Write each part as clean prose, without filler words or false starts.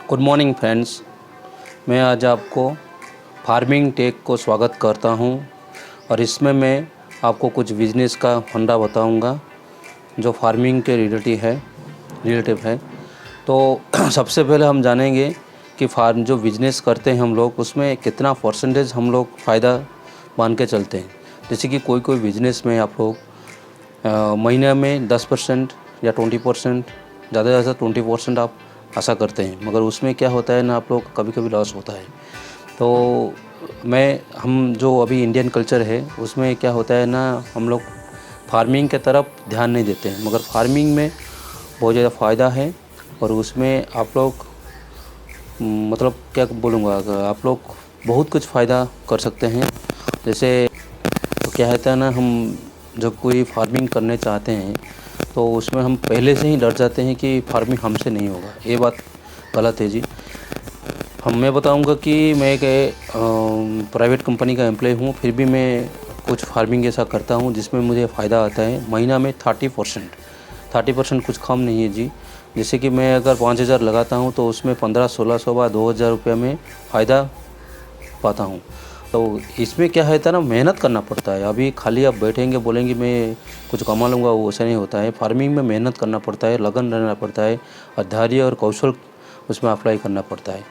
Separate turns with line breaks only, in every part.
Good morning friends. मैं आज आपको फार्मिंग टेक को स्वागत करता हूं और इसमें मैं आपको कुछ बिजनेस का फंडा बताऊंगा जो फार्मिंग के रिलेटिव है। तो सबसे पहले हम जानेंगे कि फार्म जो बिजनेस करते हैं हम लोग उसमें कितना परसेंटेज हम लोग फ़ायदा मान के चलते हैं। जैसे कि कोई बिजनेस में आप लोग महीने में 10% या 20%, ज़्यादा से ज़्यादा 20% आप आशा करते हैं, मगर उसमें क्या होता है ना, आप लोग कभी कभी लॉस होता है। तो हम जो अभी इंडियन कल्चर है उसमें क्या होता है ना, हम लोग फार्मिंग के तरफ ध्यान नहीं देते हैं, मगर फार्मिंग में बहुत ज़्यादा फ़ायदा है और उसमें आप लोग मतलब क्या बोलूँगा, आप लोग बहुत कुछ फ़ायदा कर सकते हैं। जैसे तो क्या होता है ना, हम जब कोई फार्मिंग करने चाहते हैं तो उसमें हम पहले से ही डर जाते हैं कि फार्मिंग हमसे नहीं होगा। ये बात गलत है जी। मैं बताऊंगा कि मैं एक प्राइवेट कंपनी का एम्प्लॉय हूँ, फिर भी मैं कुछ फार्मिंग ऐसा करता हूँ जिसमें मुझे फ़ायदा आता है महीना में 30% कुछ कम नहीं है जी। जैसे कि मैं अगर 5,000 लगाता हूँ तो उसमें 1500-1600 बार 2,000 रुपये में फ़ायदा पाता हूँ। तो इसमें क्या है ना, मेहनत करना पड़ता है। अभी खाली आप बैठेंगे बोलेंगे मैं कुछ कमा लूँगा, वो ऐसा नहीं होता है। फार्मिंग में मेहनत करना पड़ता है, लगन रहना पड़ता है और धैर्य और कौशल उसमें अप्लाई करना पड़ता है।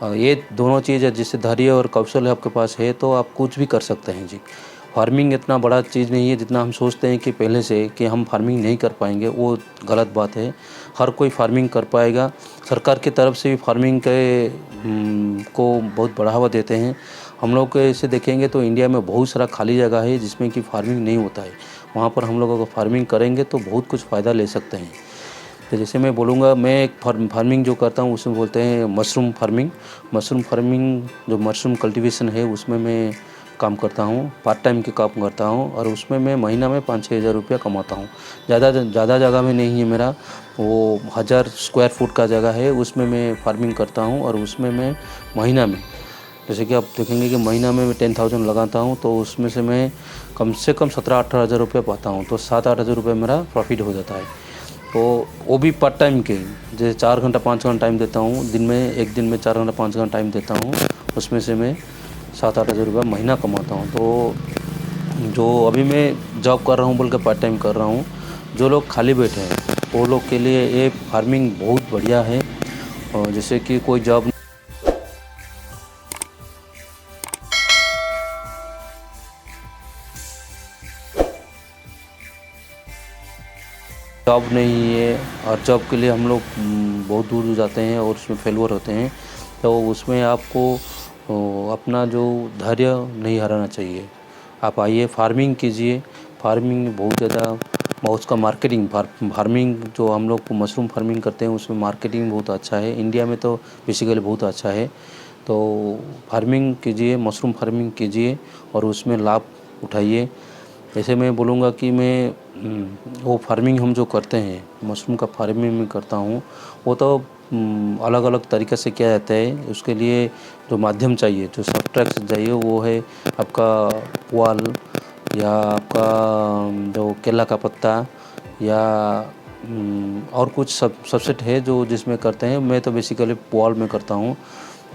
और ये दोनों चीज़ है, जिससे धैर्य और कौशल आपके पास है तो आप कुछ भी कर सकते हैं जी। फार्मिंग इतना बड़ा चीज़ नहीं है जितना हम सोचते हैं कि पहले से कि हम फार्मिंग नहीं कर पाएंगे, वो गलत बात है। हर कोई फार्मिंग कर पाएगा। सरकार की तरफ से भी फार्मिंग के को बहुत बढ़ावा देते हैं। हम लोग ऐसे देखेंगे तो इंडिया में बहुत सारा खाली जगह है जिसमें कि फार्मिंग नहीं होता है। वहाँ पर हम लोग अगर फार्मिंग करेंगे तो बहुत कुछ फ़ायदा ले सकते हैं। तो जैसे मैं बोलूँगा, मैं एक फार्मिंग जो करता हूँ उसमें बोलते हैं मशरूम फार्मिंग जो मशरूम कल्टीवेशन है उसमें मैं काम करता हूँ, पार्ट टाइम के काम करता हूँ और उसमें मैं महीना में 5-6 हज़ार रुपया कमाता हूँ। ज़्यादा जगह में नहीं है मेरा, वो 1,000 स्क्वायर फुट का जगह है, उसमें मैं फार्मिंग करता हूँ और उसमें मैं महीना में, जैसे कि आप देखेंगे कि महीना में मैं 10,000 लगाता हूँ तो उसमें से मैं कम से कम 17-18 हज़ार रुपये पाता हूँ। तो 7-8 हज़ार रुपये मेरा प्रॉफिट हो जाता है। तो वो भी पार्ट टाइम के, जैसे 4 घंटा 5 घंटा टाइम देता हूँ दिन में, एक दिन में 4 घंटा 5 घंटा टाइम देता हूँ, उसमें से मैं 7-8 हज़ार रुपये महीना कमाता हूँ। तो जो अभी मैं जॉब कर रहा हूँ बोल के पार्ट टाइम कर रहा हूँ, जो लोग खाली बैठे हैं वो लोग के लिए ये फार्मिंग बहुत बढ़िया है। और जैसे कि कोई जॉब नहीं है और जॉब के लिए हम लोग बहुत दूर जाते हैं और उसमें फेलवर होते हैं। तो उसमें आपको अपना जो धैर्य नहीं हराना चाहिए। आप आइए, फार्मिंग कीजिए। फार्मिंग में बहुत ज़्यादा उसका मार्केटिंग, फार्मिंग जो हम लोग मशरूम फार्मिंग करते हैं उसमें मार्केटिंग बहुत अच्छा है। इंडिया में तो बेसिकली बहुत अच्छा है। तो फार्मिंग कीजिए, मशरूम फार्मिंग कीजिए और उसमें लाभ उठाइए। जैसे मैं बोलूँगा कि वो फार्मिंग हम जो करते हैं, मशरूम का फार्मिंग में करता हूँ, वो तो अलग अलग तरीक़े से किया जाता है। उसके लिए जो माध्यम चाहिए, जो सब्सट्रैक्ट चाहिए, वो है आपका पुआल या आपका जो केला का पत्ता या और कुछ सबसेट है जो जिसमें करते हैं। मैं तो बेसिकली पुआल में करता हूँ।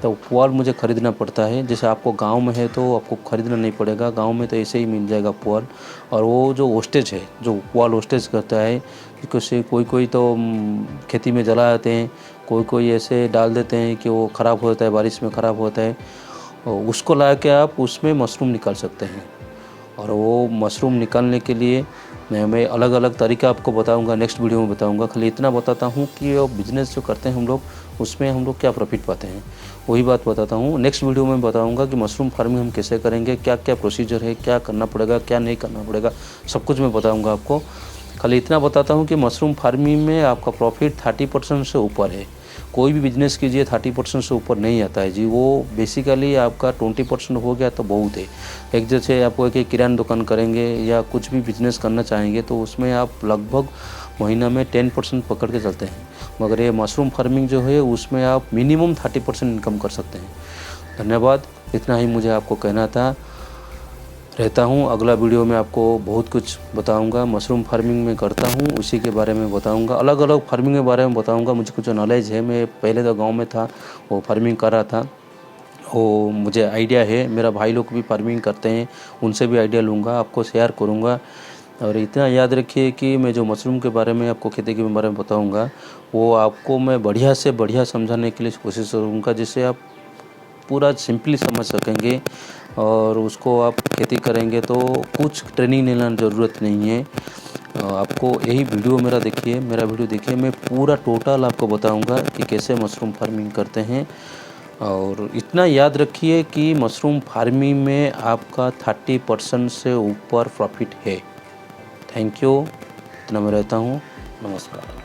तो पुआल मुझे ख़रीदना पड़ता है। जैसे आपको गांव में है तो आपको ख़रीदना नहीं पड़ेगा, गांव में तो ऐसे ही मिल जाएगा पुआल। और वो जो वेस्टेज है, जो पुआल वेस्टेज करता है, कोई तो खेती में जला देते हैं, कोई ऐसे डाल देते हैं कि वो ख़राब हो जाता है, बारिश में ख़राब होता है। और उसको ला के आप उसमें मशरूम निकाल सकते हैं। और वो मशरूम निकालने के लिए मैं अलग अलग तरीका आपको बताऊंगा, नेक्स्ट वीडियो में बताऊंगा। खाली इतना बताता हूँ कि वो बिज़नेस जो करते हैं हम लोग, उसमें हम लोग क्या प्रॉफिट पाते हैं, वही बात बताता हूँ। नेक्स्ट वीडियो में बताऊंगा कि मशरूम फार्मिंग हम कैसे करेंगे, क्या क्या प्रोसीजर है, क्या करना पड़ेगा, क्या नहीं करना पड़ेगा, सब कुछ मैं बताऊँगा आपको। खाली इतना बताता हूँ कि मशरूम फार्मिंग में आपका प्रॉफिट 30% से ऊपर है। कोई भी बिजनेस कीजिए 30% से ऊपर नहीं आता है जी। वो बेसिकली आपका 20% हो गया तो बहुत है। एक जैसे आपको एक किराना दुकान करेंगे या कुछ भी बिजनेस करना चाहेंगे तो उसमें आप लगभग महीना में 10% पकड़ के चलते हैं, मगर ये मशरूम फार्मिंग जो है उसमें आप मिनिमम 30% इनकम कर सकते हैं। धन्यवाद, इतना ही मुझे आपको कहना था। रहता हूँ। अगला वीडियो में आपको बहुत कुछ बताऊंगा। मशरूम फार्मिंग में करता हूँ, उसी के बारे में बताऊंगा। अलग अलग फार्मिंग के बारे में बताऊंगा। मुझे कुछ नॉलेज है, मैं पहले तो गांव में था, वो फार्मिंग कर रहा था, वो मुझे आइडिया है। मेरा भाई लोग भी फार्मिंग करते हैं, उनसे भी आइडिया लूँगा, आपको शेयर करूँगा। और इतना याद रखिए कि मैं जो मशरूम के बारे में, आपको खेती के बारे में बताऊँगा, वो आपको मैं बढ़िया से बढ़िया समझाने के लिए कोशिश करूँगा, जिससे आप पूरा सिंपली समझ सकेंगे और उसको आप खेती करेंगे तो कुछ ट्रेनिंग लेना ज़रूरत नहीं है। आपको यही वीडियो मेरा वीडियो देखिए, मैं पूरा टोटल आपको बताऊंगा कि कैसे मशरूम फार्मिंग करते हैं। और इतना याद रखिए कि मशरूम फार्मिंग में आपका 30% से ऊपर प्रॉफिट है। Thank you. इतना मैं रहता हूँ। नमस्कार।